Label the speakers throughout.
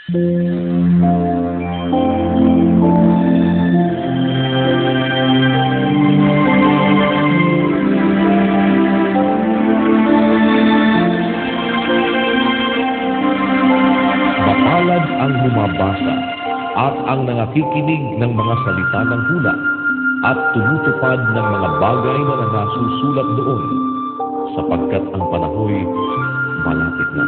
Speaker 1: Mapalad ang bumabasa at ang nangakikinig ng mga salita ng hula at tumutupad ng mga bagay na nasusulat doon, sapagkat ang panahoy malapit na.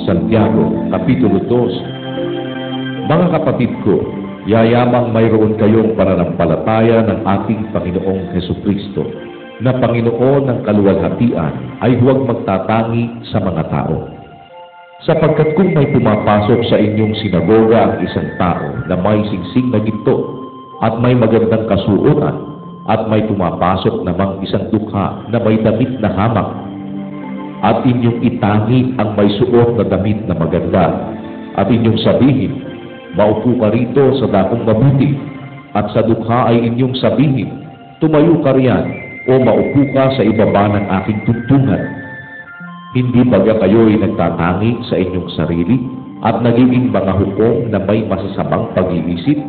Speaker 1: Santiago, Kapitulo 2. Mga kapatid ko, yayamang mayroon kayong pananampalataya ng ating Panginoong Hesukristo, na Panginoon ng kaluwalhatian ay huwag magtatangi sa mga tao. Sapagkat kung may pumapasok sa inyong sinagoga ang isang tao na may singsing na ginto at may magandang kasuotan, at may pumapasok namang isang dukha na may damit na hamak, at inyong itangi ang may suot na damit na maganda, at inyong sabihin, maupo ka rito sa dakong mabuti, at sa dukha ay inyong sabihin, tumayo ka riyan, o maupo ka sa ibaba ng aking tuntungan. Hindi baga kayo'y nagtatangi sa inyong sarili at nagiging mga hukom na may masasamang pag-iisip?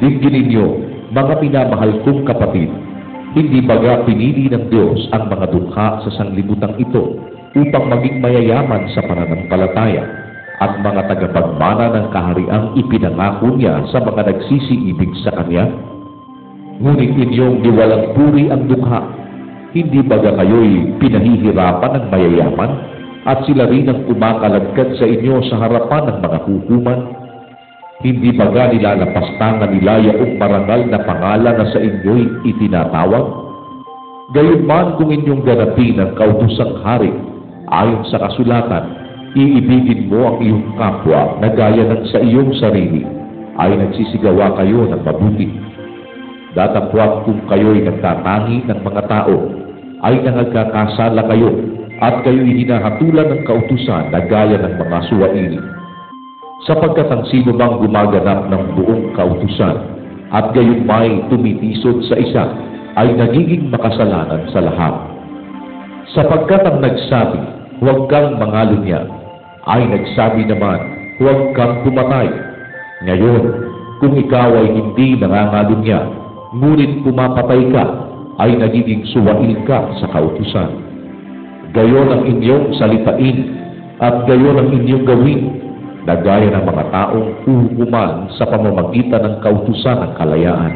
Speaker 1: Dinggin ninyo, mga pinamahal kong kapatid, hindi baga pinili ng Diyos ang mga dukha sa sanglibutang ito upang maging mayayaman sa pananampalataya at mga tagapagmana ng kahariang ipinangako niya sa mga nagsisiibig sa Kanya? Ngunit inyong diwalang puri ang dukha. Hindi baga kayo'y pinahihirapan ng mayayaman at sila rin ang kumakalagkad sa inyo sa harapan ng mga hukuman? Hindi baga nilalapastangan nila yaong marangal na pangalan na sa inyo'y itinatawag? Gayunman kung inyong ganapin ang kautosang hari, ayon sa kasulatan, iibigin mo ang iyong kapwa na gaya ng sa iyong sarili, ay nagsisigawa kayo ng mabuti. Datapwat kung kayo'y nagtatangi ng mga tao, ay nangagkakasala kayo at kayo'y hinahatulan ng kautusan na gaya ng mga suwaili. Sapagkat ang sino mang gumaganap ng buong kautusan at gayon may tumitisod sa isa, ay nagiging makasalanan sa lahat. Sapagkat ang nagsabi, huwag kang mangalunya, ay nagsabi naman, huwag kang pumatay. Ngayon, kung ikaw ay hindi nangangalunya, ngunit pumapatay ka, ay nagiging suwail ka sa kautusan. Gayon ang inyong salitain at gayon ang inyong gawin, na gaya ng mga taong huhukuman sa pamamagitan ng kautusan ng kalayaan.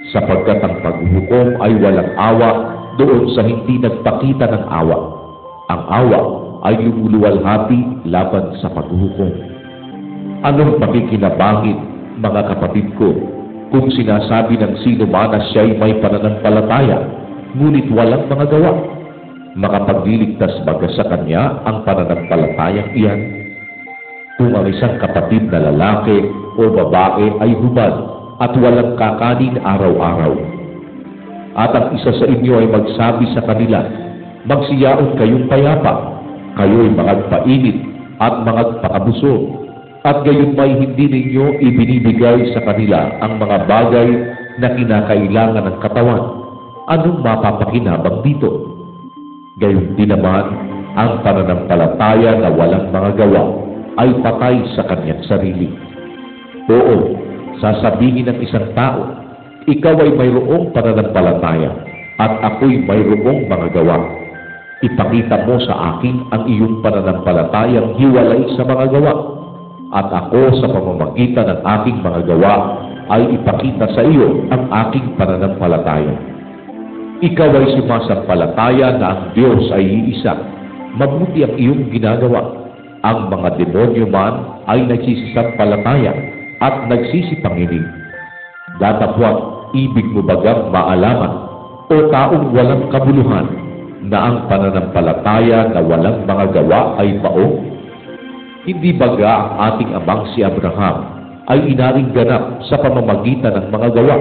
Speaker 1: Sapagkat ang paghuhukom ay walang awa doon sa hindi nagpakita ng awa. Ang awa ay lumuluwalhati laban sa paghuhukom. Anong pakikinabangit, mga kapatid ko, kung sinasabi ng sino man na siya'y may pananampalataya, ngunit walang mga gawa? Makapagliligtas baga sa kanya ang pananampalatayang iyan? Kung ang isang kapatid na lalaki o babae ay hubad at walang kakanin araw-araw, at ang isa sa inyo ay magsabi sa kanila, magsiyaon kayong payapa, kayo'y magpainit at magpakabusog, at gayon may hindi ninyo ibinibigay sa kanila ang mga bagay na kinakailangan ng katawan, anong mapapakinabang dito? Gayon din naman, ang pananampalataya na walang mga gawa ay patay sa kanyang sarili. Oo, sasabihin ng isang tao, ikaw ay mayroong pananampalataya at ako'y mayroong mga gawa. Ipakita mo sa akin ang iyong pananampalatayang hiwalay sa mga gawa, at ako sa pamamagitan ng aking mga gawa ay ipakita sa iyo ang aking pananampalataya. Ikaw ay sumasampalataya na ang Diyos ay iisa. Mabuti ang iyong ginagawa. Ang mga demonyo man ay nagsisisampalataya at nagsisipanginig. Datapwat, ibig mo bagang maalaman o taong walang kabuluhan na ang pananampalataya na walang mga gawa ay pao? Hindi baga ang ating amang si Abraham ay inaring ganap sa pamamagitan ng mga gawa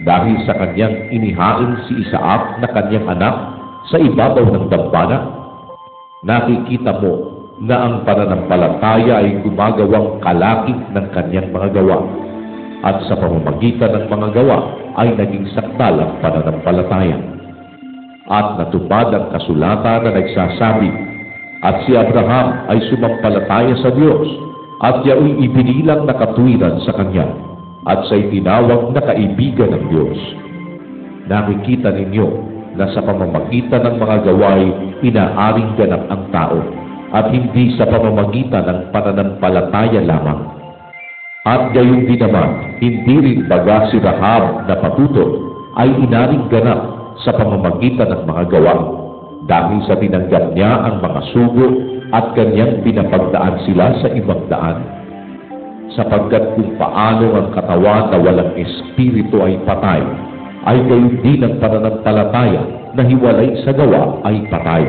Speaker 1: dahil sa kanyang inihain si Isaac na kanyang anak sa ibabaw ng dambana? Nakikita mo na ang pananampalataya ay gumagawang kalakip ng kanyang mga gawa, at sa pamamagitan ng mga gawa ay naging sakdalang pananampalataya. At natupad ang kasulatan na nagsasabi, at si Abraham ay sumampalataya sa Diyos, at yaoy ibinilang na katuwiran sa kanya, at siya'y tinawag na kaibigan ng Diyos. Nakikita ninyo na sa pamamagitan ng mga gaway, inaaring ganap ang tao, at hindi sa pamamagitan ng pananampalataya lamang. At gayon din naman, hindi rin baga si Rahab na patuto ay inaring ganap sa pamamagitan ng mga gawa, dahil sa tinanggap niya ang mga sugo at kanyang pinapagdaan sila sa ibang daan. Sapagkat kung paano ang katawan na walang espiritu ay patay, ay gayon din ang pananampalataya na hiwalay sa gawa ay patay.